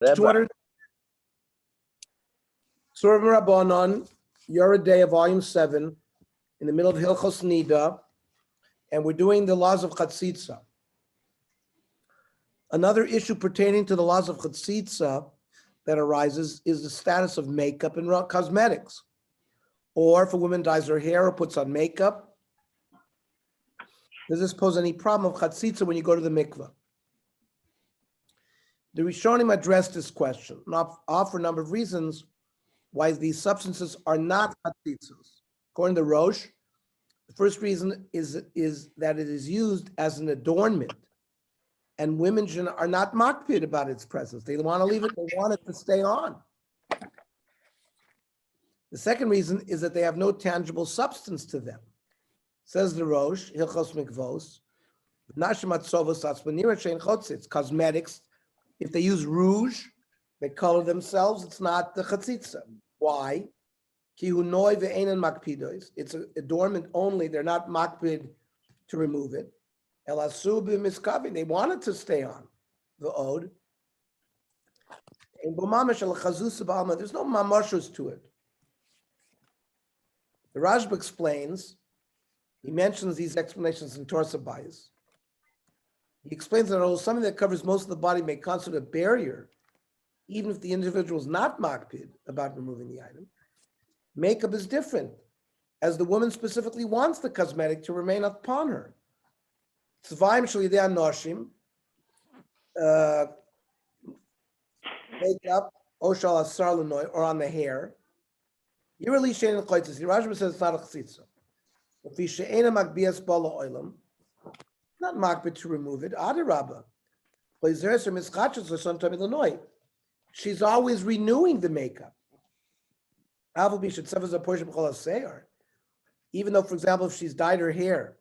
Daughter, Tzurba Rabbanon, Day of Volume 7, in the middle of Hilchos Nida, and we're doing the laws of Chatzitza. Another issue pertaining to the laws of Chatzitza that arises is the status of makeup and cosmetics. Or if a woman dyes her hair or puts on makeup, does this pose any problem of Chatzitza when you go to the mikveh? The Rishonim addressed this question and offer a number of reasons why these substances are not Chatzitzas. According to Rosh, the first reason is that it is used as an adornment, and women are not makpid about its presence. They want to leave it, they want it to stay on. The second reason is that they have no tangible substance to them. Says the Rosh, Hilchos Mikvos, it's cosmetics. If they use rouge, they color themselves, it's not the chatzitza. Why? It's an adornment only, they're not makpid to remove it. They want it to stay on, the ode. There's no mamashus to it. The Rashba explains, he mentions these explanations in Torah Sabayis. He explains that although something that covers most of the body may constitute a barrier, even if the individual is not makpid about removing the item, makeup is different, as the woman specifically wants the cosmetic to remain upon her. Tzvaim shalidei anoshim, makeup, oshal asar l'noy, or on the hair. Yirali shein l'choitzis. The Rashba says it's not a chatzitza. Ufi she'ena makbias bala oilam. Not makbid to remove it. Adirabba. She's always renewing the makeup. Even though, for example, if she's dyed her hair,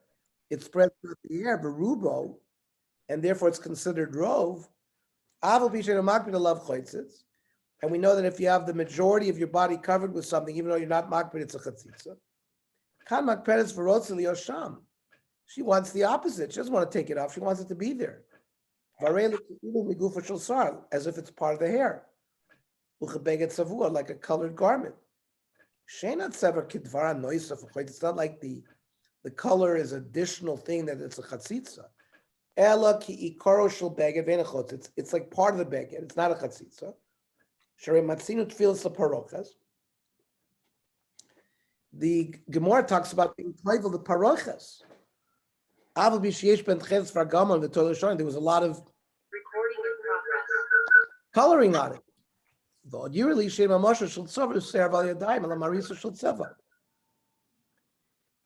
it spreads through the hair, berubo, and therefore it's considered rove. And we know that if you have the majority of your body covered with something, even though you're not makbid, it's a chatzitza. Kan makbid is for yosham. She wants the opposite. She doesn't want to take it off. She wants it to be there. As if it's part of the hair. Like a colored garment. It's not like the color is additional thing that it's a chatzitza. It's like part of the beged. It's not a chatzitza. The Gemara talks about being playful the parochas. There was a lot of coloring on it.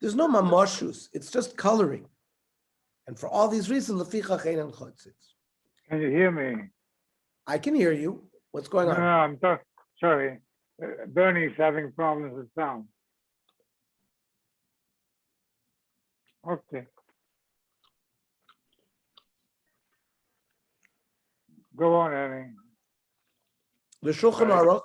There's no mamashus, it's just coloring. And for all these reasons, can you hear me? I can hear you. What's going on? No, I'm sorry. Bernie's having problems with sound. Okay. Go on, Annie. The Shulchan Aruch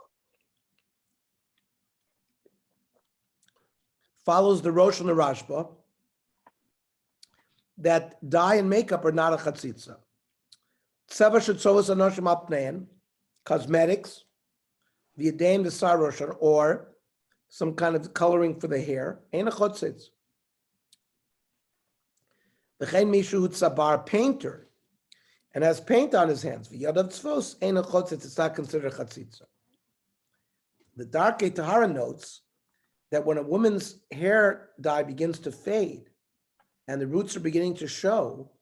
follows the Rosh and the Rashba that dye and makeup are not a chatzitza. Tzeva shetzovos anoshim apnein, cosmetics, the yadayim v'sar roshan, or some kind of coloring for the hair, ain't a chatzitz. V'chein mishu tzabar, painter, and has paint on his hands. It's not considered chatzitza. The Darkei Tahara notes that when a woman's hair dye begins to fade and the roots are beginning to show,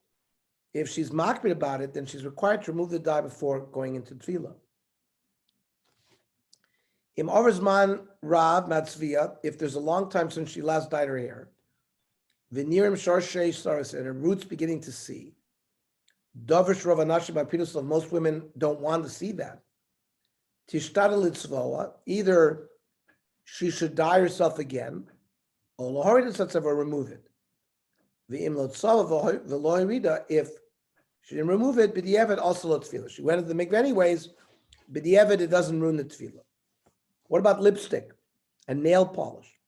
if she's makbid about it, then she's required to remove the dye before going into tefillah. Im overzman rav matzvia, if there's a long time since she last dyed her hair, v'nirim shorshei saris, and her roots beginning to see. Dovish Ravanashim Apidus, most women don't want to see that. Tishtadel Litzvoa, either she should dye herself again, or remove it. If she didn't remove it, b'di'evet also lo tefillah. She went to the mikveh anyways, b'di'evet it doesn't ruin the tefillah. What about lipstick and nail polish?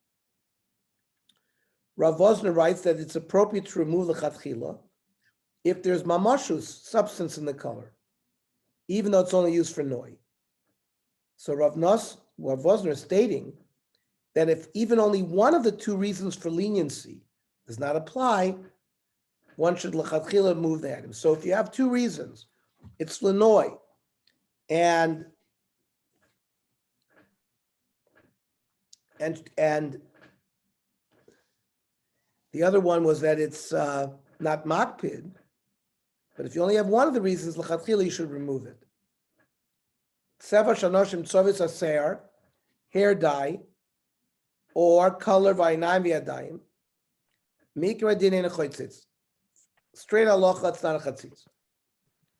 Rav Vosner writes that it's appropriate to remove the chatchila if there's mamashus, substance in the color. even though it's only used for noi. So Rav Wosner is stating that if even only one of the two reasons for leniency does not apply, one should lechatchila move the item. So if you have two reasons, it's lenoi, and the other one was that it's not makpid. But if you only have one of the reasons, lechatchila, you should remove it. Seva shanoshim tzovis aser, hair dye, or color v'ainayim v'yadayim. Mikra dinei nechotzitz. Straight halacha, it's not a chatzitz.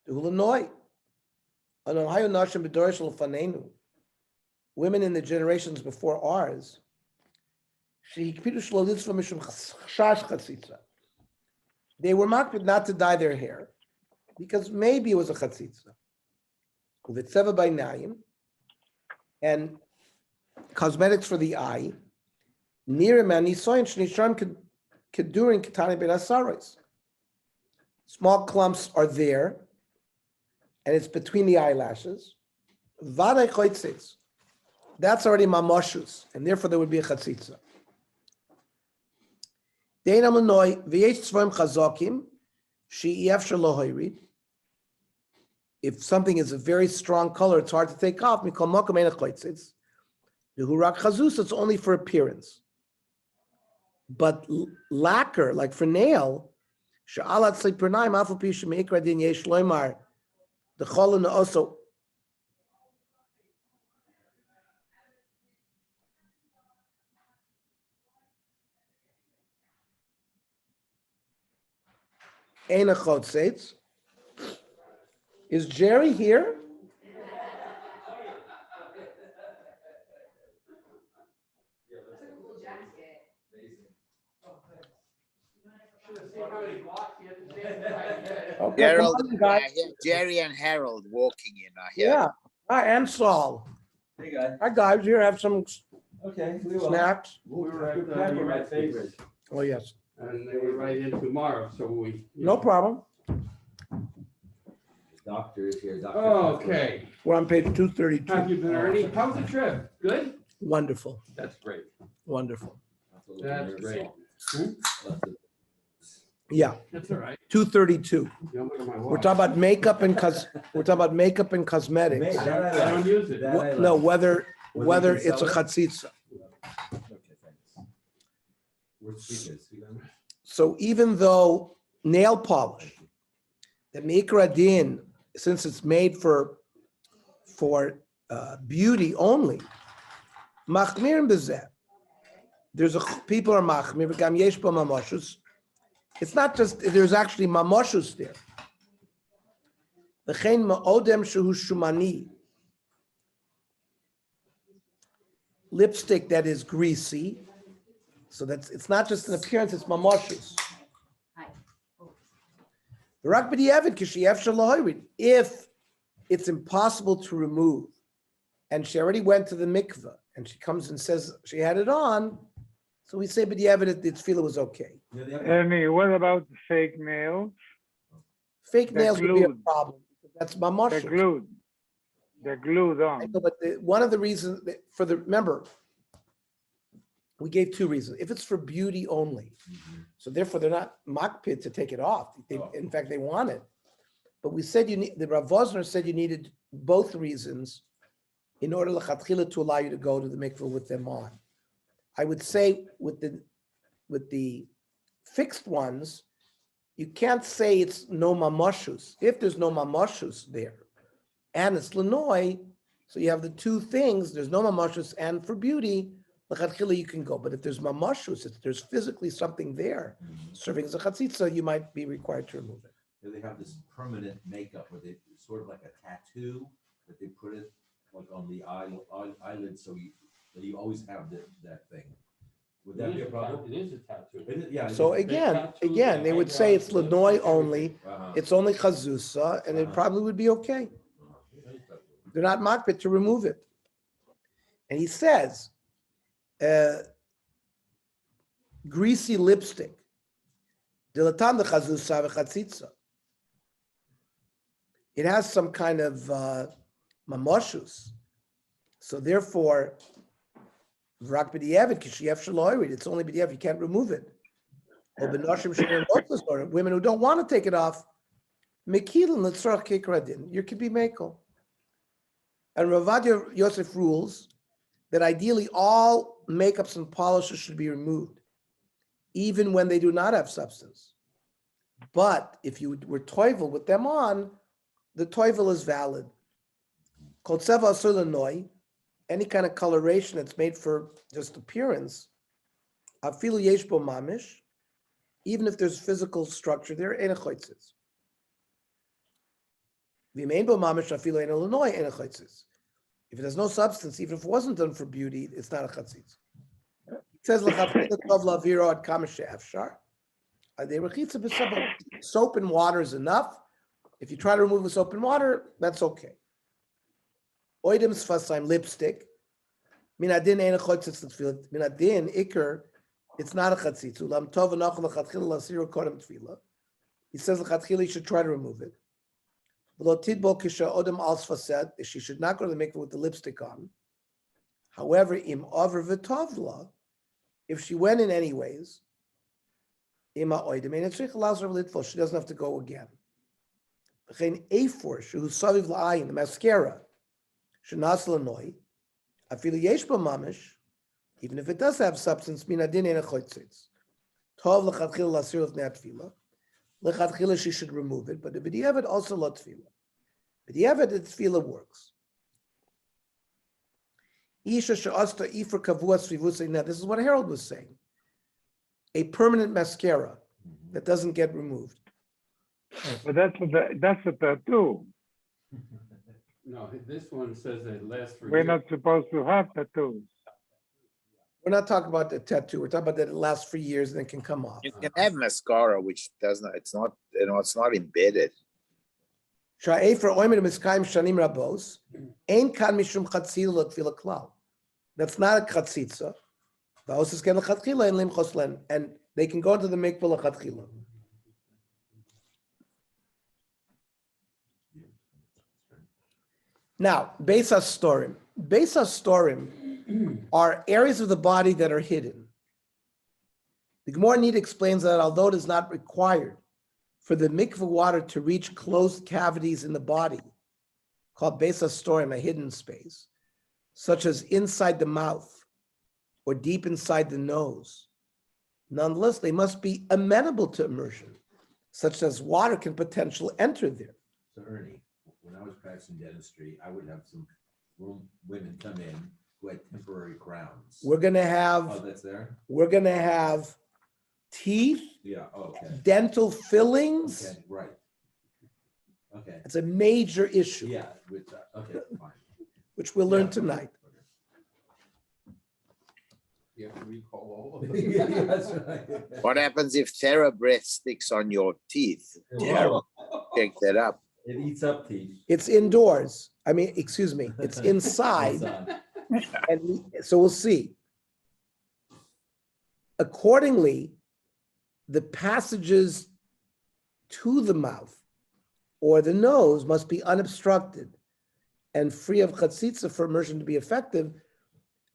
Duhulanoi. Anohayu nashim b'dorish l'fanenu. Women in the generations before ours, they were makpid not to dye their hair because maybe it was a chatzitza. Uvetseva by nayim, and cosmetics for the eye. Nirim and nisoyin shnishram kedurin ketani ben asaros. Small clumps are there, and it's between the eyelashes. Vaday choitzitz. That's already mamoshus, and therefore there would be a chatzitza. Dein amunoi v'yesh tzvoim chazokim she'ef shalohoyrid. If something is a very strong color, it's hard to take off. Mikol mokom ein choitzitz. V'hurak chazus, it's only for appearance. But lacquer, like for nail, she'alat tzipernayim afal pi she'meikra din yesh loymar the cholon also. Ein a chotzitz. Is Jerry here? Okay, Gerald, come on, guys. Jerry and Harold walking in. Yeah. Hi, and Saul. Hey, guys. Hi, guys. Here, have some Okay, we will. snacks. We were at my favorite, Oh, yes. and they were right in tomorrow, so we. No problem. Doctor is here. Dr. Okay, We're on page 232. have you been, Ernie? How's the trip? Good? Wonderful. That's great. Wonderful. That's great. Yeah, That's all right. 232. You don't look at my We're watch. talking about makeup and we're talking about makeup and cosmetics. I don't use it. No, whether it's a chatzitza. Okay, thanks. Where's speakers? Speak on it. So even though nail polish, the mikra din, since it's made for beauty only, machmir b'zeh. There's people are machmir v'gam yesh bo mamoshus. It's not just, there's actually mamoshus there. V'chein ma'odem shehu shumani. Lipstick that is greasy. So it's not just an appearance, it's mamoshus. If it's impossible to remove, and she already went to the mikveh, and she comes and says she had it on, so we say, but it's feel it was okay. Ernie, what about fake nails? Fake They're nails would be a glued. problem. That's They're mamoshus. glued. They're glued I on. know, but one of the reasons remember, we gave two reasons. If it's for beauty only, so therefore they're not makpid to take it off. In fact, they want it. But we said the Rav Wosner said you needed both reasons in order lechatchila to allow you to go to the mikveh with them on. I would say with the fixed ones, you can't say it's no mamoshus. If there's no mamoshus there, and it's lenoi, so you have the two things, there's no mamoshus, and for beauty, lechatchila you can go. But if there's mamoshus, if there's physically something there, serving as a chatzitza, you might be required to remove it. Yeah, they have this permanent makeup where they sort of like a tattoo that they put it like on the eyelid, so you always have that thing. Would that be a problem? It is a tattoo. It is- yeah. So again, they would say it's lenoi only, Uh-huh. it's only chazusa, and it probably would be okay. They're not makpid to remove it. And he says, greasy lipstick. Dilatan the chazusa v'chatzitza. it has some kind of mamoshus. So therefore, v'rak b'diavad k'shiyef shelo oirid, it's only b'diavad, you can't remove it. Or b'noshim she'er rotzos, or women who don't want to take it off, mekilin l'tzorach kikradin, you could be mekel. And Ravadia Yosef rules that ideally all makeups and polishes should be removed, even when they do not have substance. But if you were toivel with them on, the toivel is valid. Kol tzeva asur l'noi, any kind of coloration that's made for just appearance, afilu yesh bo mamish, even if there's physical structure there, ein choitzes. V'mein bo mamish afilu ein l'noi ein choitzes. If it has no substance, even if it wasn't done for beauty, it's not a chatzitza. It says soap and water is enough. If you try to remove with soap and water, that's okay. Oidim sfasaim, lipstick. Minadin ein a chatzitza tefillah. Minadin ikr, it's not a chatzitza. Lam tov v'nachol l'chatchila l'asir kodem tefillah. He says l'chatchila you should try to remove it. She should not go to the mikveh with the lipstick on. However, im over v'tovla, if she went in anyways, ima oidem and she doesn't have to go again. The mascara, even if it does have substance, Lechatchila, she should remove it, but the b'diavad also lo tefillah. B'diavad, the tefillah works. Isha she'asta ifer kavua svivusa. Now, this is what Harold was saying. A permanent mascara that doesn't get removed. But that's a tattoo. No, this one says it lasts for We're years. not supposed to have tattoos. We're not talking about the tattoo. We're talking about that it lasts for years and then can come off. You can have mascara, which does not, it's not, it's not embedded. Sha'efer oimer miskayim shanim rabos. Ein kan mishum chatzila lo tefillah klal. That's not a chatzitza. Va'osis ken l'chatchila and lim choslen. And they can go into the mikveh l'chatchila. Now, Beis HaStorim. Beis HaStorim are areas of the body that are hidden. The Gemara Nida explains that although it is not required for the mikveh water to reach closed cavities in the body, called Beis HaStorim, a hidden space, such as inside the mouth or deep inside the nose, nonetheless, they must be amenable to immersion, such as water can potentially enter there. So Ernie, when I was practicing dentistry, I would have some women come in who had temporary crowns. We're gonna have Oh, that's there? teeth, Yeah, oh, okay. dental fillings. Okay, right. Okay, It's a major issue, yeah, with, okay, fine. which we'll learn Yeah, tonight. You have to recall all of Okay. them. Yeah, that's right. What happens if TheraBreath sticks on your teeth? Well, Pick that up. it eats up teeth. It's indoors. I mean, excuse me, it's inside. And so we'll see. Accordingly, the passages to the mouth or the nose must be unobstructed and free of chatzitza for immersion to be effective,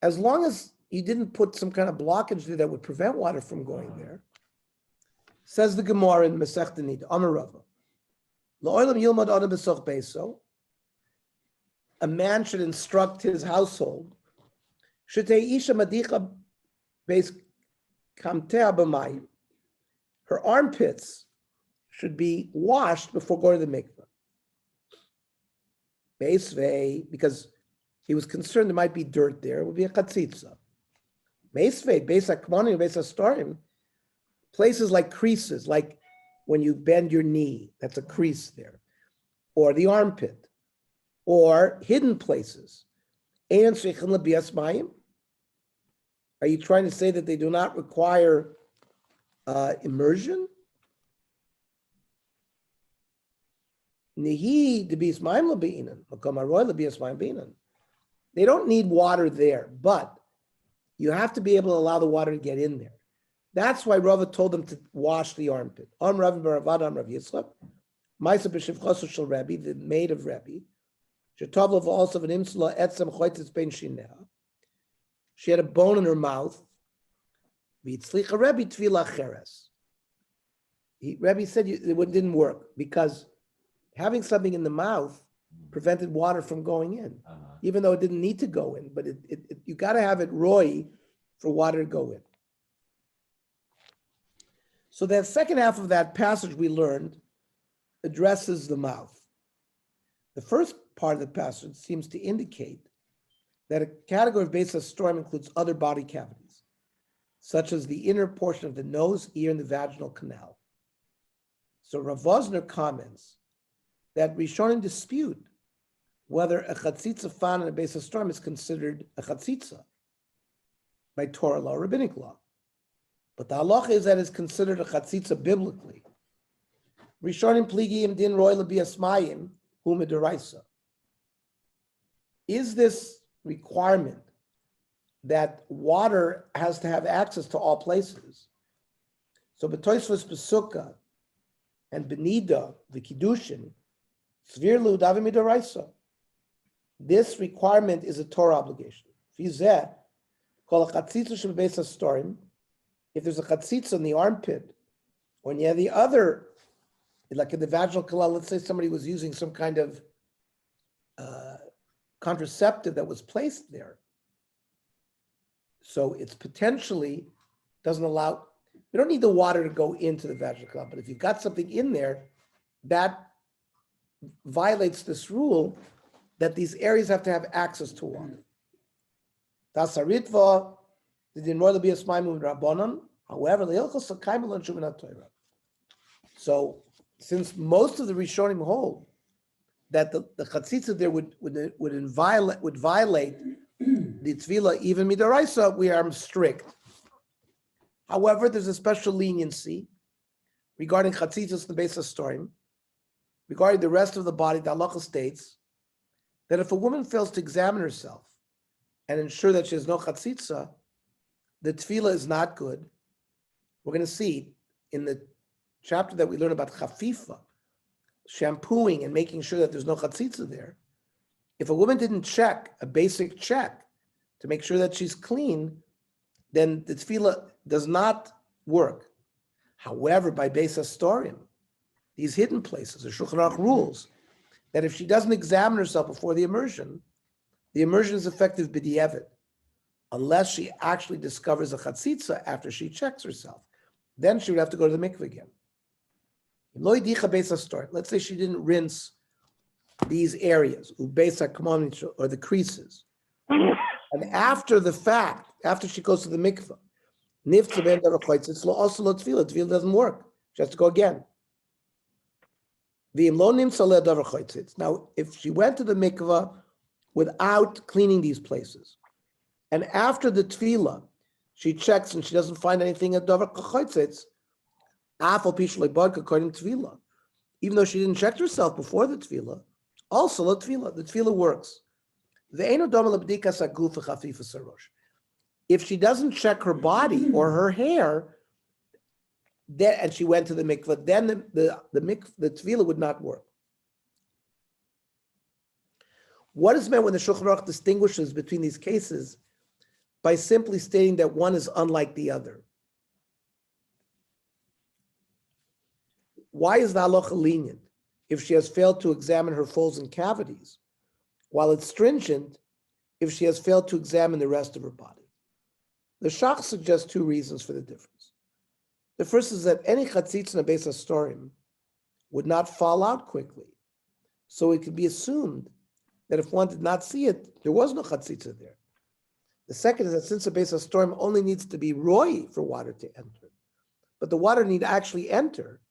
as long as you didn't put some kind of blockage there that would prevent water from going there. Says the Gemara in Masechta Nida, Amar Rava, La'olam yilmad adam b'soch beiso, a man should instruct his household, Shetei isha madicha beis kamtea b'mayim, her armpits should be washed before going to the mikveh. Beisvei, because he was concerned there might be dirt there, it would be a chatzitza. Beisvei, beis hakmonim, beis hastorim, places like creases, like when you bend your knee, that's a crease there, or the armpit, or hidden places. Are you trying to say that they do not require immersion? They don't need water there, but you have to be able to allow the water to get in there. That's why Rava told them to wash the armpit. Rav Yitzchak, Maisa b'shivchosu shel Rebbe, the maid of Rebbe. Shetovlov also of an imsula etzem choitzes ben shineh. She had a bone in her mouth. V'yitzlicha Rebbe tvila cheres. Rebbe said it didn't work because having something in the mouth prevented water from going in, even though it didn't need to go in. But you got to have it roy for water to go in. So the second half of that passage we learned addresses the mouth. The first part of the passage seems to indicate that a category of Beis storm includes other body cavities, such as the inner portion of the nose, ear, and the vaginal canal. So Rav Vosner comments that Rishonim dispute whether a chatzitza found in a Beis storm is considered a chatzitza by Torah law, rabbinic law. But the halacha is that it's considered a chatzitza biblically. Rishonim pligiyim din roy lebi asmayim hu midaraisa. Is this requirement that water has to have access to all places? So b'toisvos b'sukkah and b'nida, the kiddushin, svir l'udavim midaraisa. This requirement is a Torah obligation. Fizeh, kol chatzitza shebebeis hastorim. If there's a chatzitza in the armpit, or near the other, like in the vaginal canal, let's say somebody was using some kind of contraceptive that was placed there. So it's potentially doesn't allow, we don't need the water to go into the vaginal canal, but if you've got something in there, that violates this rule that these areas have to have access to water. Tasaritva, didn't really be a smaimum rabbanon. However, the hilchos sakaimal and shuminat Torah. So, since most of the Rishonim hold that the chatzitza there would violate the tzvila even midaraisa, we are strict. However, there's a special leniency regarding chatzitzas in the Beis HaStorim. Regarding the rest of the body, the halacha states that if a woman fails to examine herself and ensure that she has no chatzitza, the tefillah is not good. We're going to see in the chapter that we learn about chafifa, shampooing and making sure that there's no chatzitza there. If a woman didn't check, a basic check, to make sure that she's clean, then the tefillah does not work. However, by Beis HaStorim, these hidden places, the Shulchan Aruch rules that if she doesn't examine herself before the immersion is effective b'di'evet, unless she actually discovers a chatzitza after she checks herself. Then she would have to go to the mikveh again. Let's say she didn't rinse these areas, or the creases. And after the fact, after she goes to the mikveh, tefillah doesn't work. She has to go again. Now, if she went to the mikveh without cleaning these places, and after the tefillah, she checks and she doesn't find anything at davar chachotzitz, according to tefillah, even though she didn't check herself before the tefillah, also the tefillah works. If she doesn't check her body or her hair, then, and she went to the mikveh, then the tefillah would not work. What is meant when the Shulchan Aruch distinguishes between these cases by simply stating that one is unlike the other? Why is the halacha lenient if she has failed to examine her folds and cavities, while it's stringent if she has failed to examine the rest of her body? The Shach suggests two reasons for the difference. The first is that any chatzitza in a Beis HaStorim would not fall out quickly, so it could be assumed that if one did not see it, there was no chatzitza there. The second is that since a Beis HaStorim only needs to be roy for water to enter, but the water need actually enter,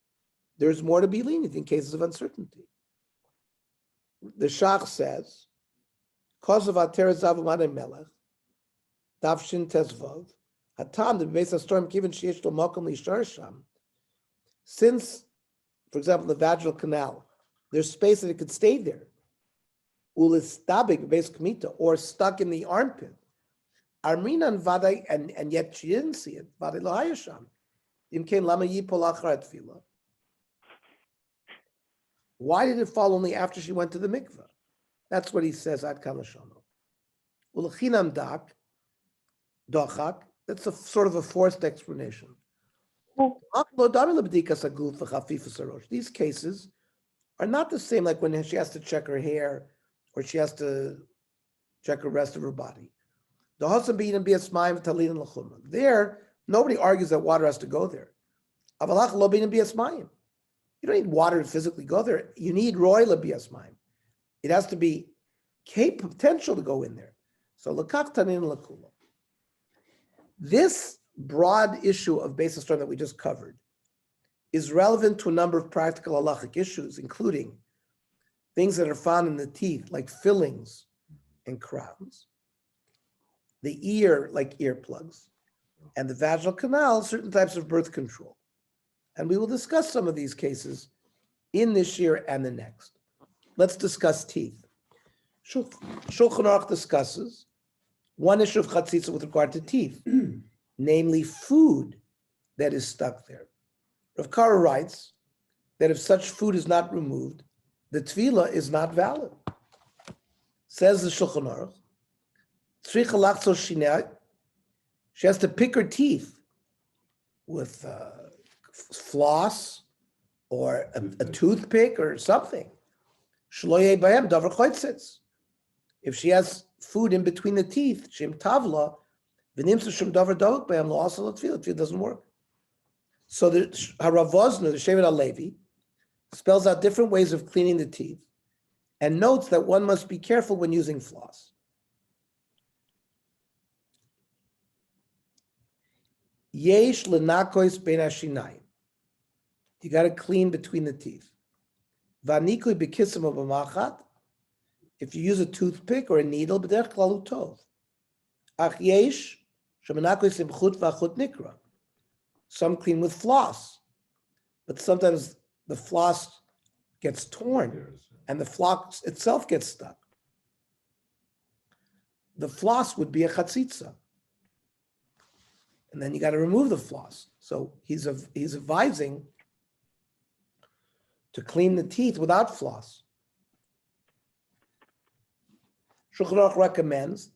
there's more to be lenient in cases of uncertainty. The Shach says, "Cause of Ateres Zav Melech, Tafshin Tezvav, Hatam the Beis HaStorim Kiven Sheyesh Lo Makom Lishar Sham." Since, for example, the vaginal canal, there's space that it could stay there. Ulistabik Beis Kmita, or stuck in the armpit. Arminan Vaday, and yet she didn't see it. Vaday Lo Hayasham. Imkein Lama Yipol Achar Tefillah. Why did it fall only after she went to the mikveh? That's what he says, Ad Kan Lashono. Ulechinam dak, dochak, that's a sort of a forced explanation. These cases are not the same like when she has to check her hair or she has to check the rest of her body. There, nobody argues that water has to go there. You don't need water to physically go there. You need roy lebiasmaim. It has to be potential to go in there. So lakach tanin lakula. This broad issue of basis storm that we just covered is relevant to a number of practical halachic issues, including things that are found in the teeth, like fillings and crowns, the ear, like earplugs, and the vaginal canal, certain types of birth control. And we will discuss some of these cases in this year and the next. Let's discuss teeth. Shulchan Aruch discusses one issue of chatzitza with regard to teeth, namely food that is stuck there. Rav Kara writes that if such food is not removed, the tefillah is not valid. Says the Shulchan Aruch, tzricha lachzos shinei, she has to pick her teeth with floss or a toothpick or something. Shlo yeh b'hem davar chotzitz. If she has food in between the teeth, shem tavla, v'nimtzu shem davar davuk b'hem lo asal tefillah, it doesn't work. So the Harav Vosner, the Shevet HaLevi, spells out different ways of cleaning the teeth and notes that one must be careful when using floss. Yesh lenakois ben hashinayim. You got to clean between the teeth. Vanikoi bekisim b'machat. If you use a toothpick or a needle, b'derech klal hu tov. Ach yesh shemenakois im chut v'achut nikra. Some clean with floss, but sometimes the floss gets torn and the floss itself gets stuck. The floss would be a chatzitza. And then you got to remove the floss. So he's advising to clean the teeth without floss. Shulchan Aruch recommends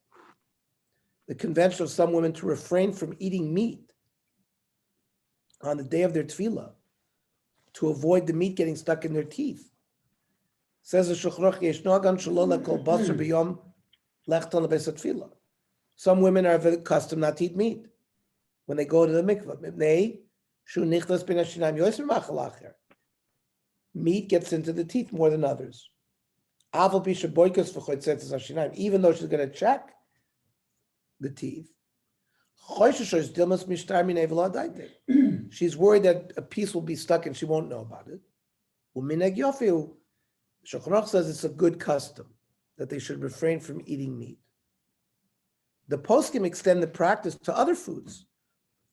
the convention of some women to refrain from eating meat on the day of their tefillah to avoid the meat getting stuck in their teeth. Says the Shulchan Aruch, Yesh nogan shelo lekol basar b'yom lechton lebeis tefillah. Some women are accustomed not to eat meat when they go to the mikvah. Meat gets into the teeth more than others. Even though she's going to check the teeth, she's worried that a piece will be stuck and she won't know about it. Shulchan Aruch says it's a good custom that they should refrain from eating meat. The poskim extend the practice to other foods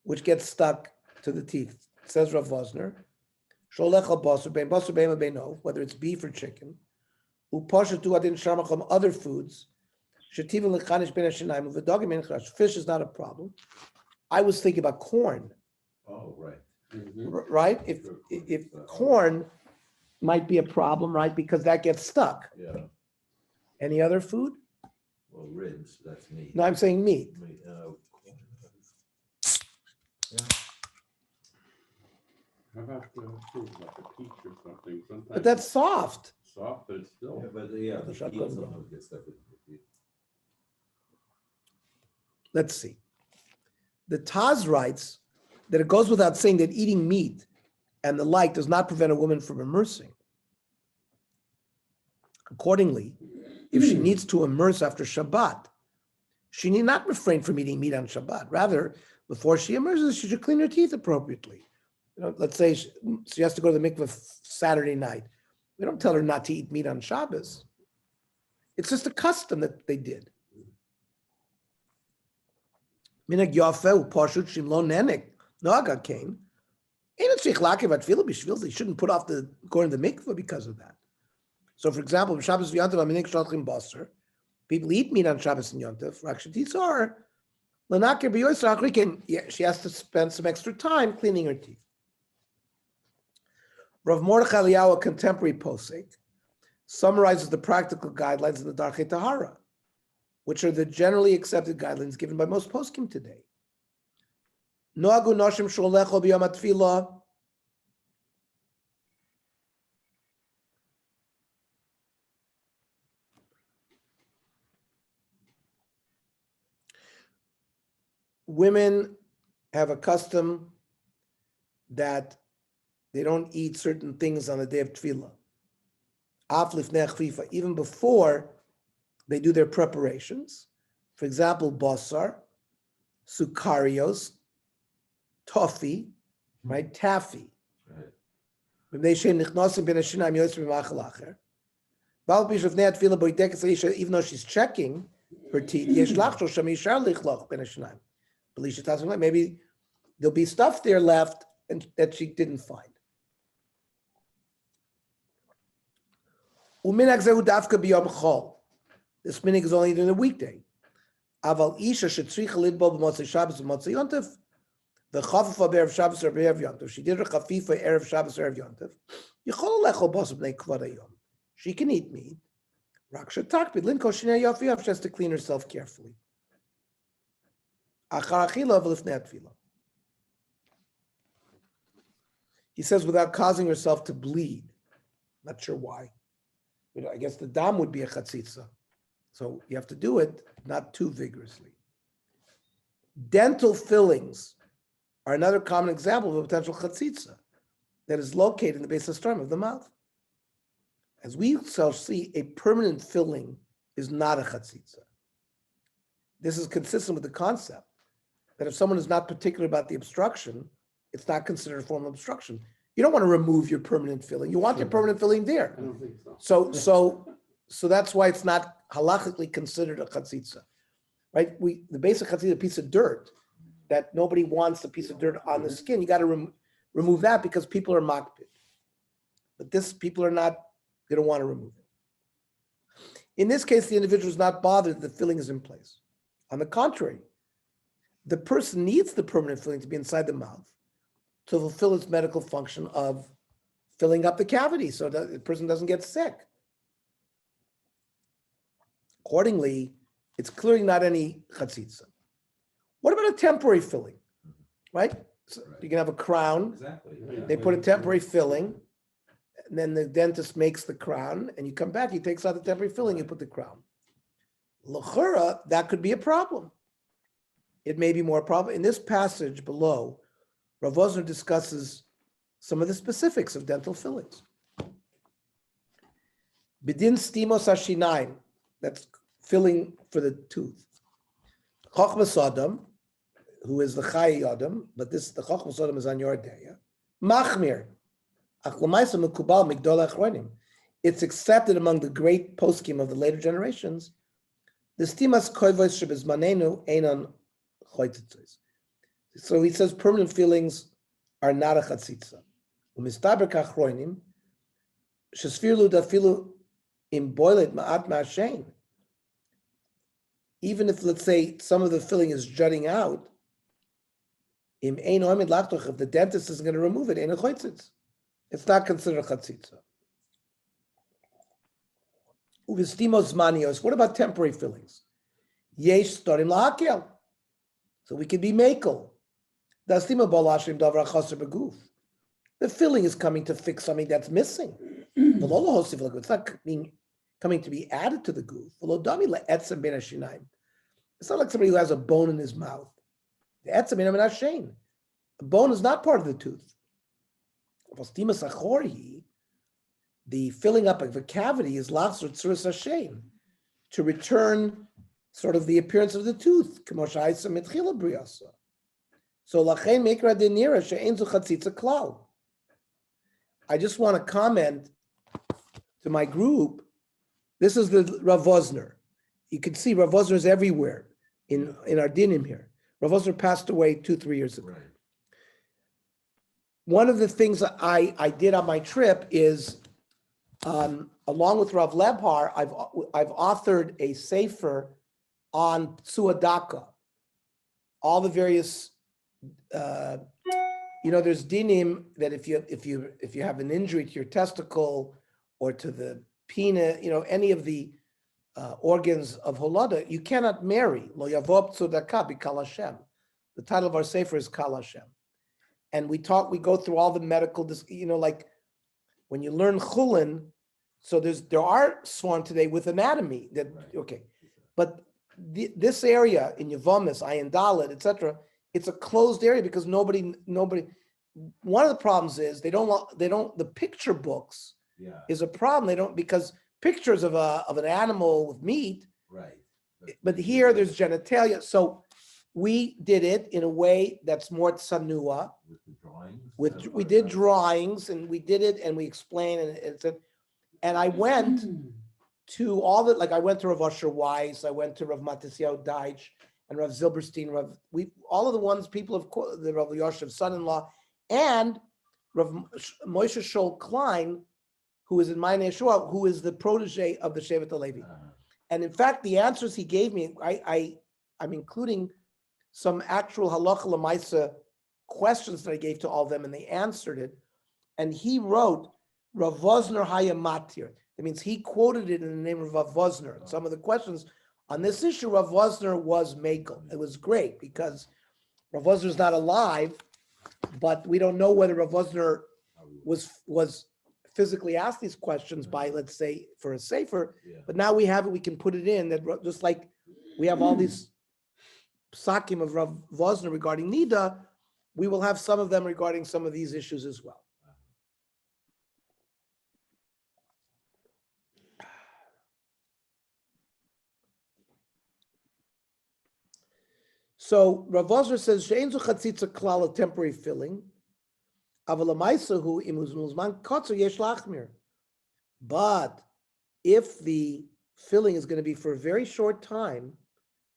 which get stuck to the teeth. Says Rav Vosner, whether it's beef or chicken, other foods, fish is not a problem. I was thinking about corn. Oh, right. Right? If corn might be a problem, right? Because that gets stuck. Yeah, Any other food? well, ribs, that's meat. No, I'm saying meat. How about the fruit, like a peach or something? Sometimes But that's soft. it's soft, but it's still. Yeah, but the shotgun peels go. sometimes get stuck with the teeth. Let's see. The Taz writes that it goes without saying that eating meat and the like does not prevent a woman from immersing. Accordingly, if she needs to immerse after Shabbat, she need not refrain from eating meat on Shabbat. Rather, before she immerses, she should clean her teeth appropriately. Let's say she has to go to the mikveh Saturday night. We don't tell her not to eat meat on Shabbos. It's just a custom that they did. Minag yafeh upashut shimlo nenek naga came. They shouldn't put off going to the mikveh because of that. So, for example, Shabbos v'yantav aminik shalchim basar. People eat meat on Shabbos and Yontav. Rakshatisar lanakir b'yoyser achrikin. She has to spend some extra time cleaning her teeth. Rav Mordechai Eliyahu, a contemporary posek, summarizes the practical guidelines in the Darkei Tahara, which are the generally accepted guidelines given by most poskim today. Noagu noshim sholecho b'yom hatfilah. Women have a custom that they don't eat certain things on the day of tefillah. Af lifnei chfifa, even before they do their preparations. For example, basar, sukarios, toffee, right? Taffy. Right. Even though she's checking her teeth, maybe there'll be stuff there left and that she didn't find. This minig is only during a weekday. Aval isha shetzricha lidbo b'motzei Shabbos b'motzei Yontif. The chafifa be'erev Shabbos or be'erev Yontif. She did her chafifa erev Shabbos or erev Yontif. Yichol lechol b'osam b'nei kvod hayom. She can eat meat. Rak shetakpid linko shinei yofi yof. She has to clean herself carefully. Achar achila v'lifnei atfila. He says without causing herself to bleed. Not sure why. I guess the dam would be a chatzitza. So you have to do it not too vigorously. Dental fillings are another common example of a potential chatzitza that is located in the base of the of the mouth. As we shall see, a permanent filling is not a chatzitza. This is consistent with the concept that if someone is not particular about the obstruction, it's not considered a form of obstruction. You don't want to remove your permanent filling. You want your permanent filling there. I don't think so. So that's why it's not halachically considered a chatzitza, right? The basic chatzitza, a piece of dirt that nobody wants a piece of dirt on the skin. You got to remove that because people are makpid. But this people are not, they don't want to remove it. In this case, the individual is not bothered that the filling is in place. On the contrary, the person needs the permanent filling to be inside the mouth to fulfill its medical function of filling up the cavity so that the person doesn't get sick. Accordingly, it's clearly not any chatzitza. What about a temporary filling, right? So you can have a crown, Exactly. they put a temporary filling, and then the dentist makes the crown, and you come back, he takes out the temporary filling, you put the crown. L'chura, that could be a problem. It may be more a problem. In this passage below, Rav Wosner discusses some of the specifics of dental fillings. Bidin stimos hashinaim, that's filling for the tooth. Chochmas Adam, who is the Chai Adam, but the Chochmas Adam is on your day. Machmir, ach l'maisa mekubal migdol achronim. It's accepted among the great poskim of the later generations. The stimas koivos shebizmanenu einan choitzitzos. So he says permanent fillings are not a chatzitza. Umistaber kachronim shesfirlu dafilu im boilet ma'at ma'ashein. Even if, let's say, some of the filling is jutting out, im ein oimid lachtoch, if the dentist is going to remove it, ein a choitzitz. It's not considered a chatzitza. Uvistimos manios. What about temporary fillings? Yesh storim lahakel. So we can be makel. The filling is coming to fix something that's missing. It's not coming to be added to the goof. It's not like somebody who has a bone in his mouth. The bone is not part of the tooth. The filling up of a cavity is to return sort of the appearance of the tooth. So I just want to comment to my group. This is the Rav Wosner. You can see Rav Wosner is everywhere in our dinim here. Rav Wosner passed away 2-3 years ago. Right. One of the things I did on my trip is, along with Rav Lebhar, I've authored a sefer on Tzuadaka, all the various there's dinim that if you have an injury to your testicle or to the penis, any of the organs of holada, you cannot marry. Lo yavob tzedakah b'kal Hashem. The title of our sefer is Kal Hashem, and we go through all the medical, like when you learn chulin. So there are sworn today with anatomy that Right. okay, but this area in Yavamis, Ayin Dalet, etc., it's a closed area because nobody. One of the problems is they don't. The picture books Yeah, is a problem. They don't because pictures of an animal with meat, right. but here there's genitalia. So we did it in a way that's more tsanua. With the drawings. We did drawings and we did it and we explained and I went to all the I went to Rav Asher Weiss, I went to Rav Matisyahu Deitch and Rav Zilberstein, all of the ones people of the Rav Yoshev's son-in-law, and Rav Moshe Shol Klein, who is in Ma'aneh Yeshua, who is the protege of the Shevet HaLevi. And in fact, the answers he gave me, I'm including some actual halacha l'maisa questions that I gave to all of them, and they answered it. And he wrote Rav Vosner Haya Matir. That means he quoted it in the name of Rav Vosner. And some of the questions on this issue, Rav Vosner was makel. It was great because Rav Vosner is not alive, but we don't know whether Rav Vosner was physically asked these questions by, let's say, for a sefer. Yeah. But now we have it, we can put it in that just like we have all these psakim of Rav Vosner regarding Nida, we will have some of them regarding some of these issues as well. So Rav Vosner says, "She'ein zu chatzitza klal, a temporary filling. Aval ha'maisahu imuz muzman kotzer yesh lachmir." But if the filling is going to be for a very short time,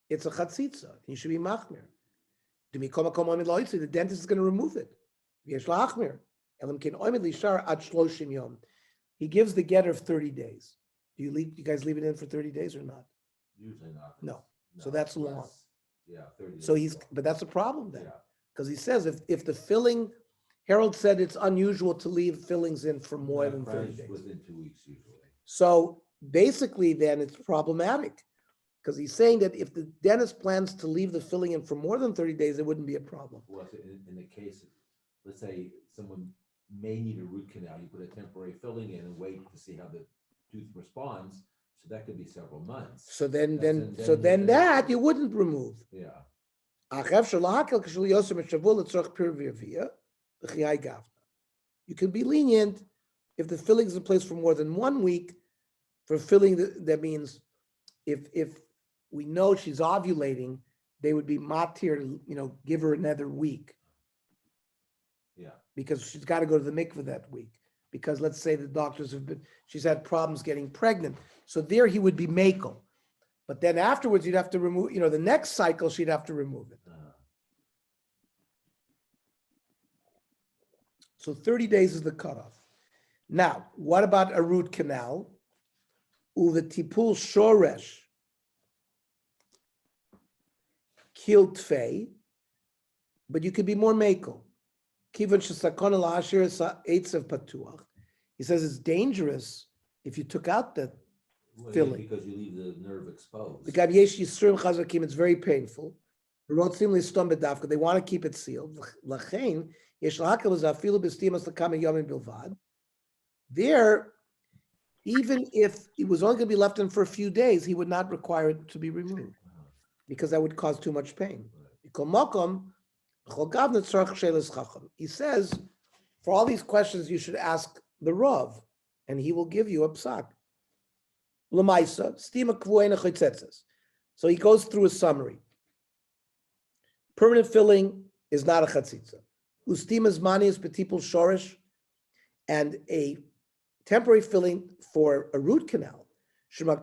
it's a chatzitza. You should be machmir. The dentist is going to remove it. Yesh lachmir. Elam ken oimid lishar ad shloshim yom. He gives the getter of 30 days. Do you guys leave it in for 30 days or not? Usually not. No. So that's long. less. Yeah, 30 So days. but that's a problem then. Yeah, Because he says if the filling, Harold said it's unusual to leave fillings in for more Yeah, than 30 probably days. within 2 weeks usually. So basically then it's problematic. Because he's saying that if the dentist plans to leave the filling in for more than 30 days, it wouldn't be a problem. Well, if in the case, let's say someone may need a root canal, you put a temporary filling in and wait to see how the tooth responds. So that could be several months. So then That's- then that you wouldn't remove. Yeah, You can be lenient if the filling's in place for more than 1 week. For filling, that means if we know she's ovulating, they would be matir to give her another week yeah, because she's got to go to the mikveh that week. Because let's say the doctors she's had problems getting pregnant. So there he would be makel. But then afterwards you'd have to remove, the next cycle she'd have to remove it. So 30 days is the cutoff. Now, what about a root canal? Uvetipul shoresh kiltfei, but you could be more makel. Kivan shesakon la'ashir eitzav patuach. He says it's dangerous if you took out the Well, yeah, filling. because you leave the nerve exposed. The Gav yesh yisrim chazakim, it's very painful. Rotzim listom bedavka, they want to keep it sealed. Lachein yesh lahakal zafilu b'stimas l'kama yomim bilvad. There, even if it was only going to be left in for a few days, he would not require it to be removed because that would cause too much pain. He says, for all these questions, you should ask the Rav, and he will give you a psak. So he goes through a summary. Permanent filling is not a chatzitza. Ustimas mani is petipul shorish, and a temporary filling for a root canal, where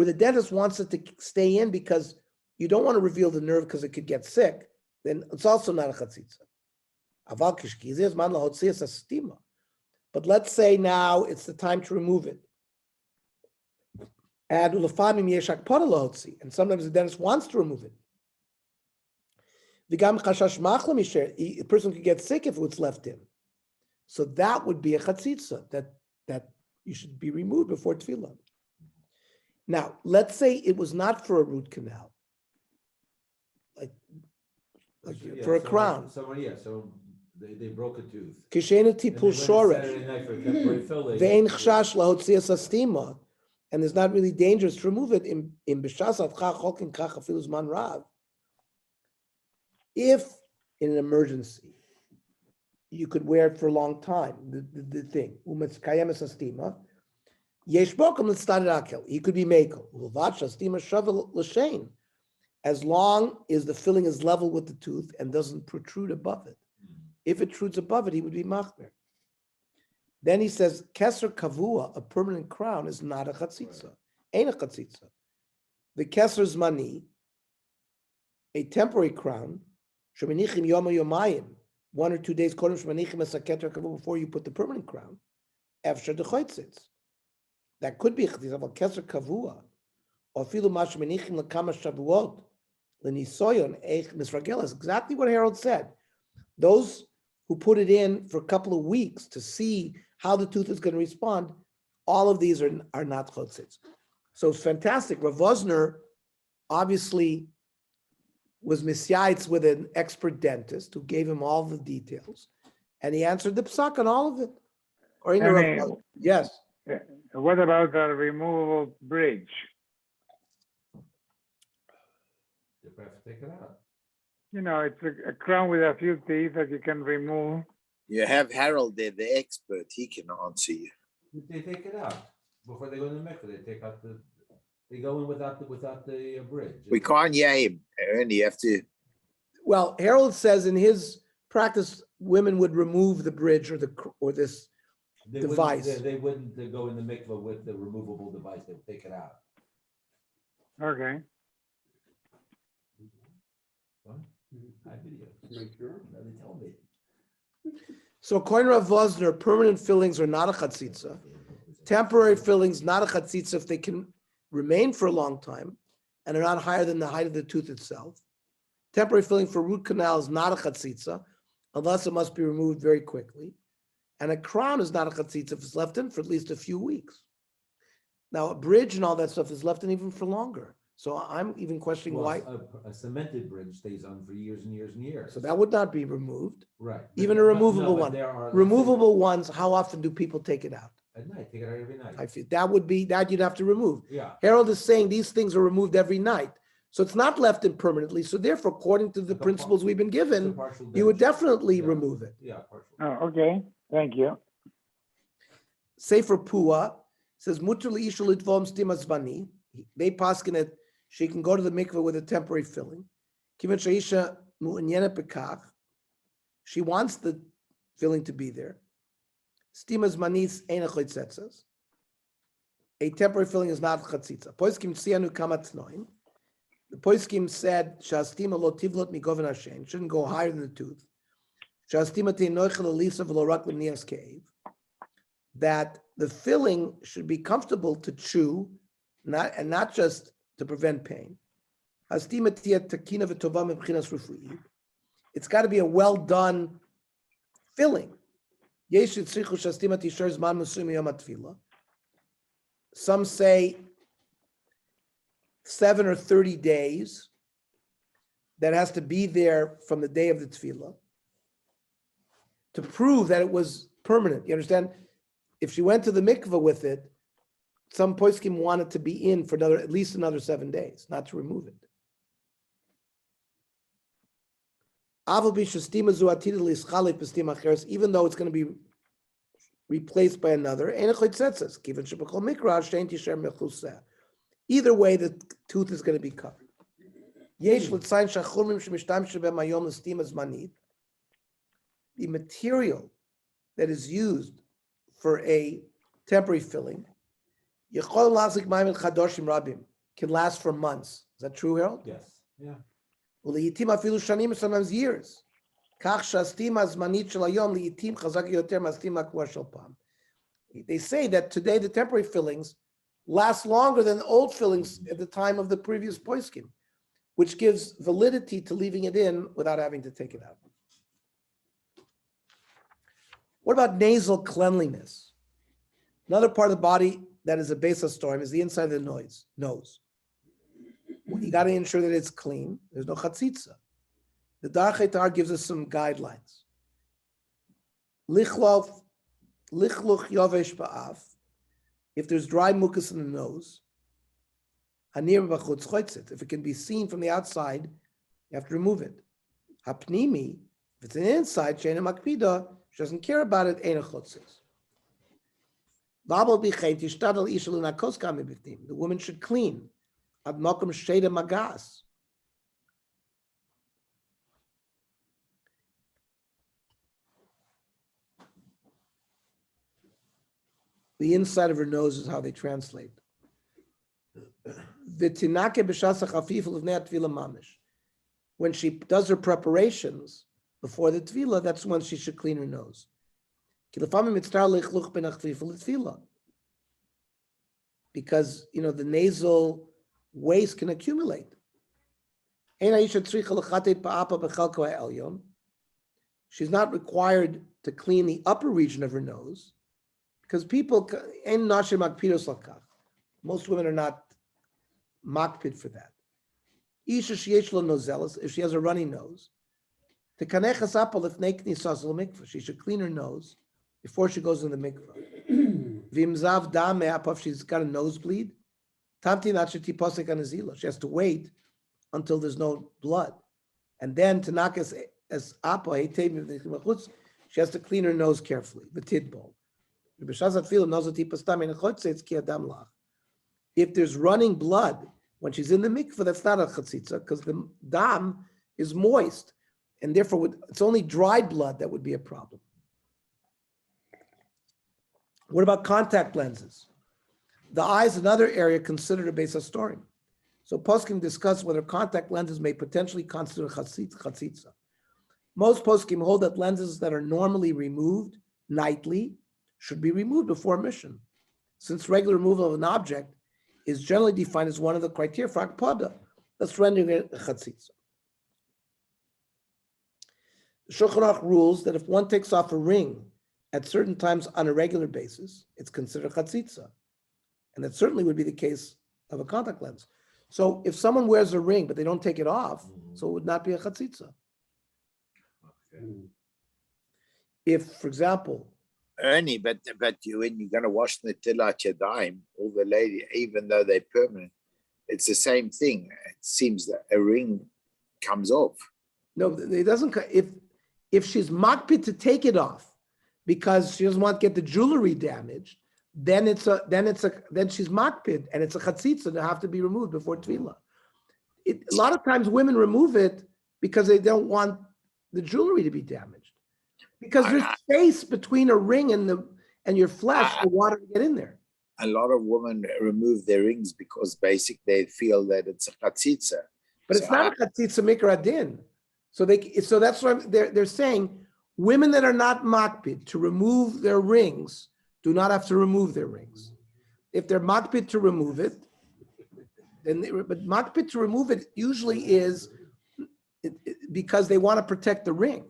the dentist wants it to stay in because you don't want to reveal the nerve because it could get sick, then it's also not a chatzitza. But let's say now it's the time to remove it. And sometimes the dentist wants to remove it. V'gam chashash machla misher, a person could get sick if it's left in. So that would be a chatzitza, that you should be removed before tefillah. Now, let's say it was not for a root canal, like Yeah, for a so crown. So they broke a tooth. Kishena And they tipul went shoresh, Saturday night for a temporary filling. ve'en chashash lahotzias astima, and it's not really dangerous to remove it in b'shas atcha cholkin kach afilu zman rav. If in an emergency, you could wear it for a long time, the thing. Umetz kayemes astima. Yesh bokum l'tzadid akel. He could be mekel. Uvash astima shavel l'shein. As long as the filling is level with the tooth and doesn't protrude above it. If it protrudes above it, he would be machmer. Then he says, keser kavua, a permanent crown, is not a chatzitza. Ain't a chatzitza. The keser zmani, a temporary crown, shemanichim yoma yomayim, 1 or 2 days, kodem shemanichim es haketer kavua, before you put the permanent crown, efshar dechoitzitz. That could be a chatzitza, but keser kavua, or filu ma shemanichim lekama shavuot, lenisoyon eich misragel, is exactly what Harold said. Those who put it in for a couple of weeks to see how the tooth is going to respond, all of these are not chotzitz. So it's fantastic. Rav Wosner obviously was misyaitz with an expert dentist who gave him all the details, and he answered the psak on all of it. Or in the Any- Rav- yes. What about the removable bridge? They have to take it out. You know, it's a crown with a few teeth that you can remove. You have Harold there, the expert. He can answer you. They take it out before they go to the mikveh. They take out they go in without the bridge. We can't hear him, Aaron. You have to. Well, Harold says in his practice, women would remove the bridge or this They device. They wouldn't go in the mikveh with the removable device. They would take it out. Okay. Fun. I video. Make sure. Now they tell me. So according to Rav Wosner, permanent fillings are not a chatzitza. Temporary fillings, not a chatzitza if they can remain for a long time and are not higher than the height of the tooth itself. Temporary filling for root canal is not a chatzitza unless it must be removed very quickly. And a crown is not a chatzitza if it's left in for at least a few weeks. Now, a bridge and all that stuff is left in even for longer. So I'm even questioning why. A cemented bridge stays on for years and years and years. So that would not be removed. Right. Even a But- removable but one. there are- Removable ones, how often do people take it out? At night, take it out every night. I feel that would be, that you'd have to remove. Yeah. Harold is saying these things are removed every night. So it's not left in permanently. So therefore, according to the Like a principles we've been It's a given, partial you would bench. definitely Yeah. remove it. Yeah, partial. Oh, okay. Thank you. Sefer Pua says, Mutter li'isha litvom stima zvani. They paskin it, she can go to the mikveh with a temporary filling. Kiven she'isha mu'inyenet bekach. She wants the filling to be there. Stima zmanis eina chotzetzas. A temporary filling is not chatzitza. Poiskim tziyanu kamat noim. The Poiskim said, Shastima lo tivlot migoven Hashem, shouldn't go higher than the tooth. Shastima teinoichel elisa v'lo rak l'nias ke'ev. That the filling should be comfortable to chew, not just to prevent pain. Hastima tiyat takina v'tova mebchinas rufui. It's got to be a well done filling. Yesh yitzrichu shastima tishar zman mesuyim yom hatfila. Some say 7 or 30 days that has to be there from the day of the tefillah to prove that it was permanent. You understand? If she went to the mikveh with it, some poskim wanted to be in for at least another 7 days, not to remove it. Even though it's going to be replaced by another, either way, the tooth is going to be covered. The material that is used for a temporary filling can last for months. Is that true, Harold? Yes. Yeah. Sometimes years. They say that today the temporary fillings last longer than the old fillings at the time of the previous poiskim. which gives validity to leaving it in without having to take it out. What about nasal cleanliness? Another part of the body that is a base of storm is the inside of the nose. You got to ensure that it's clean. There's no chatzitza. The Darchei Tahara gives us some guidelines. Lichluch yovesh ba'af. If there's dry mucus in the nose, hanir b'chutz chotzit. If it can be seen from the outside, you have to remove it. Hapnimi, if it's an inside, she'ena makpida, she doesn't care about it, eina chotzit. The woman should clean. Ad makom sheda magas. The inside of her nose is how they translate. When she does her preparations before the tefillah, that's when she should clean her nose. Because the nasal waste can accumulate. She's not required to clean the upper region of her nose because most women are not makpid for that. If she has a runny nose, she should clean her nose before she goes in the mikvah. If she's got a nosebleed, she has to wait until there's no blood. And then she has to clean her nose carefully. If there's running blood when she's in the mikvah, that's not a chatzitza because the dam is moist, and therefore it's only dried blood that would be a problem. What about contact lenses? The eye is another area considered a base of storing. So poskim discuss whether contact lenses may potentially constitute chatzitza. Most poskim hold that lenses that are normally removed nightly should be removed before mission, since regular removal of an object is generally defined as one of the criteria for akpada, that's rendering it a chatzitza. The Shulchan Aruch rules that if one takes off a ring at certain times on a regular basis, it's considered chatzitza. And that certainly would be the case of a contact lens. So if someone wears a ring, but they don't take it off, so it would not be a chatzitza. If, for example, Ernie, but when you're gonna wash the tilat yadayim, all the lady, even though they're permanent, it's the same thing. It seems that a ring comes off. no, it doesn't. If she's makpid to take it off because she doesn't want to get the jewelry damaged, then she's makpid and it's a chatzitza to have to be removed before tefillah. A lot of times women remove it because they don't want the jewelry to be damaged. Because there's space between a ring and your flesh for water to get in there. A lot of women remove their rings because basically they feel that it's a chatzitza. But it's not a chatzitza mikra din. So that's why they're saying women that are not makpid to remove their rings do not have to remove their rings. If they're makpid to remove it, but makpid to remove it usually is because they want to protect the ring.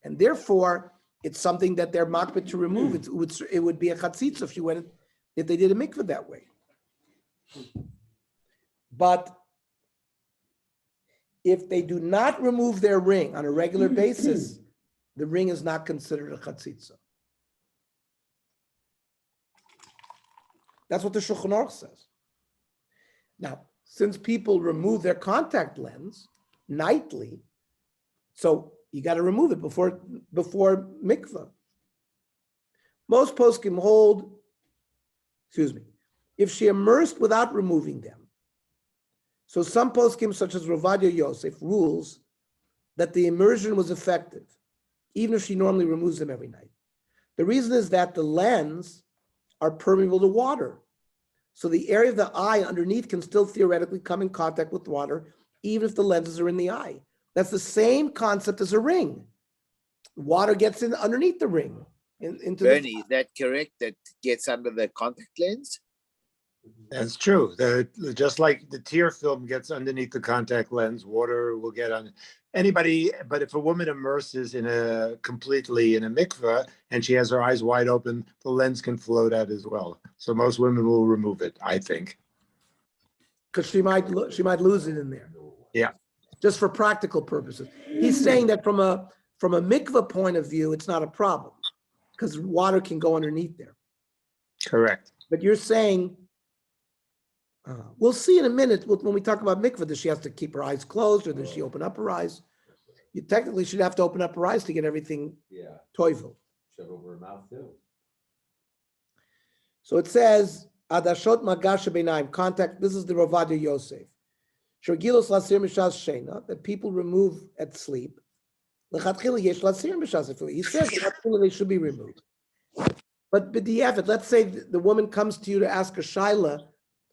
And therefore, it's something that they're makpid to remove. It would be a chatzitza if they did a mikveh that way. But if they do not remove their ring on a regular basis, the ring is not considered a chatzitza. That's what the Shulchan Aruch says. Now, since people remove their contact lens nightly, so you got to remove it before mikvah. Most poskim hold, if she immersed without removing them. So some poskim, such as Rav Ovadia Yosef, rules that the immersion was effective, even if she normally removes them every night. The reason is that the lens are permeable to water. So the area of the eye underneath can still theoretically come in contact with water, even if the lenses are in the eye. That's the same concept as a ring. Water gets in underneath the ring. Bernie, is that correct? That gets under the contact lens? That's true. Just like the tear film gets underneath the contact lens, water will get on anybody. But if a woman immerses completely in a mikveh and she has her eyes wide open, the lens can float out as well. So most women will remove it, I think. Because she might lose it in there. Yeah. Just for practical purposes. He's saying that from a mikveh point of view, it's not a problem because water can go underneath there. Correct. But you're saying, we'll see in a minute when we talk about mikveh, does she have to keep her eyes closed or does she open up her eyes? You technically should have to open up her eyes to get everything Yeah, toivel. shut over her mouth too. So it says, Adashot Magasha Beinaim, contact, this is the Ravada Yosef. Shorgilos Lasir Mishas Shena, that people remove at sleep. Lechatchila Yesh Lasir Mishas Efili. He says that they should be removed. But b'diavad, let's say the woman comes to you to ask a shaila.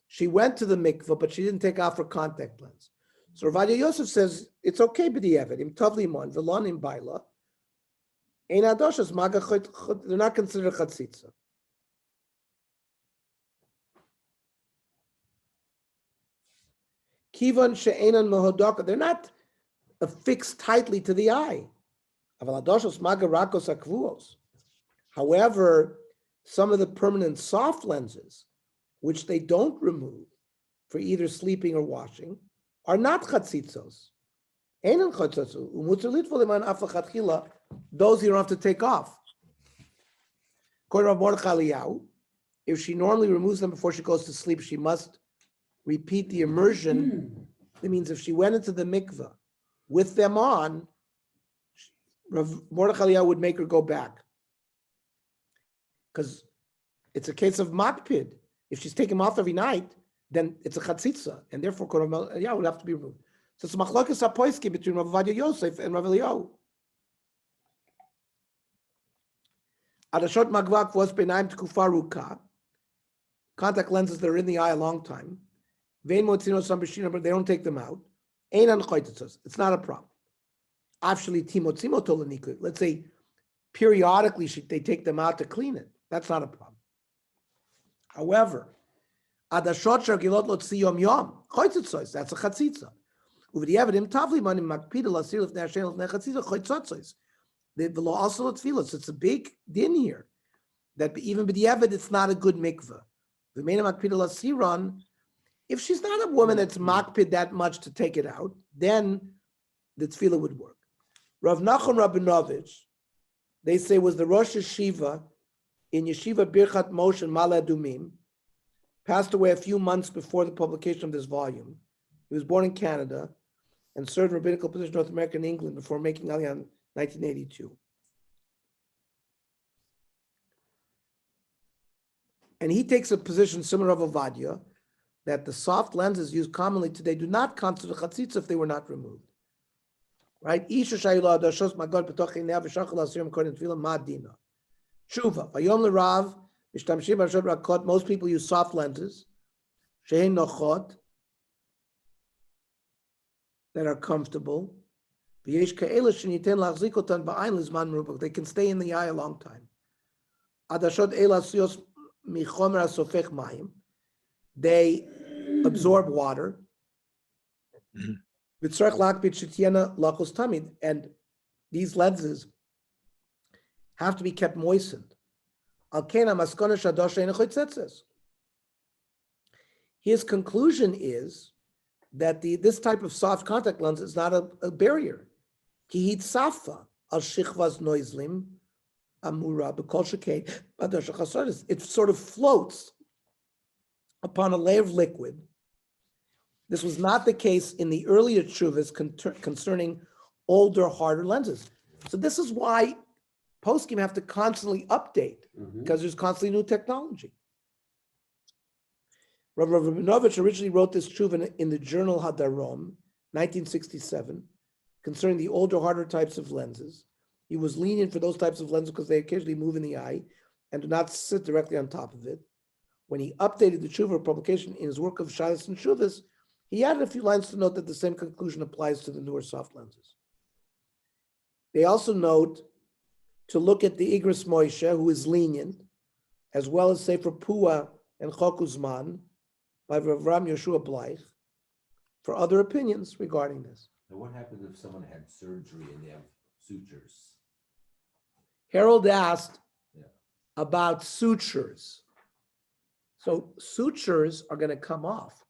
She went to the mikveh, but she didn't take off her contact lens. So Ravada Yosef says it's okay b'diavad. Im tov limon v'lon im baila. Ein adoshas maga chot. They're not considered chatzitza. Kivan she'enan mehodaka. They're not affixed tightly to the eye. Aval adoshas maga rakos akvuos. However, some of the permanent soft lenses, which they don't remove for either sleeping or washing, are not chatzitzos. Those you don't have to take off. If she normally removes them before she goes to sleep, she must repeat the immersion. That means if she went into the mikveh with them on, Rav Mordechai Eliyahu would make her go back. Because it's a case of makpid. If she's taking them off every night, then it's a chatzitza, and therefore Eliyahu would have to be removed. So it's machlokes hapoiski between Rav Ovadia Yosef and Rav Eliyahu. Adashot magvak was benaim tkufa ruka. Contact lenses that are in the eye a long time. Vein motzino sambishina, but they don't take them out. Einan choytetzos. It's not a problem. Actually, timotzimo tolaniku. Let's say periodically they take them out to clean it. That's not a problem. However, adashot shargilot lotzi yom yom choytetzos. That's a chatzitza. Uv'di'evadim tavli manim makpida lasir lefnei Hashem lefnei chatzitza choytetzos. The law also tefillah. So it's a big din here that even b'di'evad it's not a good mikveh. V'meina makpida lasiron. If she's not a woman that's makpid that much to take it out, then the tefillah would work. Rav Nachum Rabinovich, they say, was the Rosh Yeshiva in Yeshiva Birchat Moshe in Ma'ale Adumim, passed away a few months before the publication of this volume. He was born in Canada and served in rabbinical position in North America and England before making Aliyah in 1982. And he takes a position similar to Ovadia, that the soft lenses used commonly today do not constitute chatzitza if they were not removed. Right? Isha shayla adashos magod b'toch einei v'shachal asirim according to tefillah ma'adina. Shuva vayom l'rav mishtamshim b'ashot rakot. Most people use soft lenses shehein nochot that are comfortable. V'yesh ka'ela sheniten lachzik otan ba'ayin lizman merubah. They can stay in the eye a long time. Adashot eila siyos michomer asofech mayim. They absorb water. And these lenses have to be kept moistened. His conclusion is that this type of soft contact lens is not a barrier. It sort of floats upon a layer of liquid. This was not the case in the earlier tshuvas concerning older, harder lenses. So this is why poskim have to constantly update, because there's constantly new technology. Rav Rabinovich originally wrote this tshuva in the journal Hadarom, 1967, concerning the older, harder types of lenses. He was lenient for those types of lenses because they occasionally move in the eye and do not sit directly on top of it. When he updated the tshuva publication in his work of Shalos and Shuvas, he added a few lines to note that the same conclusion applies to the newer soft lenses. They also note to look at the Igros Moshe, who is lenient, as well as Sefer Pua and Chok Uzman, by Rav Ram Yeshua Bleich for other opinions regarding this. Now, what happens if someone had surgery and they have sutures? Harold asked Yeah. about sutures. So sutures are going to come off.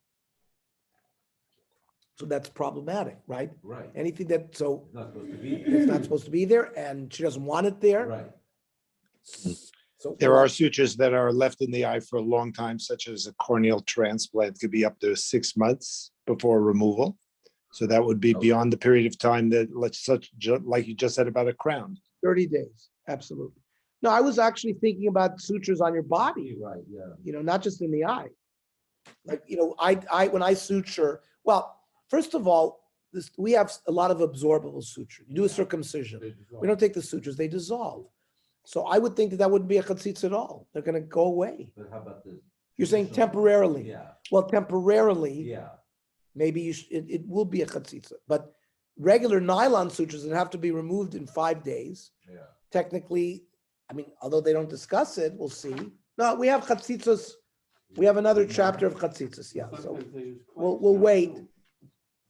So that's problematic, right? Right. Anything that, so It's not supposed to be. it's not supposed to be there and she doesn't want it there. Right. So There are sutures that are left in the eye for a long time, such as a corneal transplant could be up to 6 months before removal. So that would be beyond the period of time that like you just said about a crown. 30 days, absolutely. No, I was actually thinking about sutures on your body, Right, yeah. not just in the eye. Like, I when I suture, well, first of all, we have a lot of absorbable suture. You do a circumcision. We don't take the sutures, they dissolve. So I would think that wouldn't be a chatzitza at all. They're going to go away. But how about the? You're saying traditional- temporarily. Yeah, Well, temporarily, yeah. maybe it will be a chatzitza. But regular nylon sutures that have to be removed in 5 days, Yeah. technically, I mean, although they don't discuss it, we'll see. No, we have chatzitzas. We have another chapter of chatzitzas, yeah. So Sometimes they use we'll clamps now, wait. too.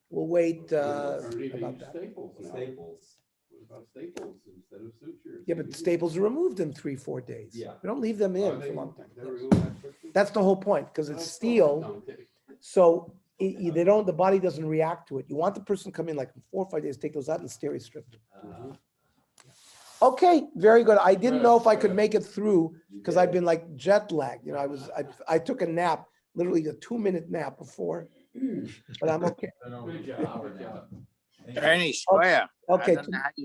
we'll wait Or they about use that. Staples now. Staples. What about staples instead of sutures? Yeah, but staples are removed in 3-4 days. Yeah. We don't leave them in Are for they- a long time. they're removed that quickly? That's the whole point, because it's That's steel. don't they? So the body doesn't react to it. You want the person to come in like in 4 or 5 days, take those out and steri strip them. Okay, very good. I didn't know if I could make it through because I've been like jet lagged. I took a nap, literally a 2-minute nap before, but I'm okay. Good job, good job. Ernie Square. I Okay, don't know how you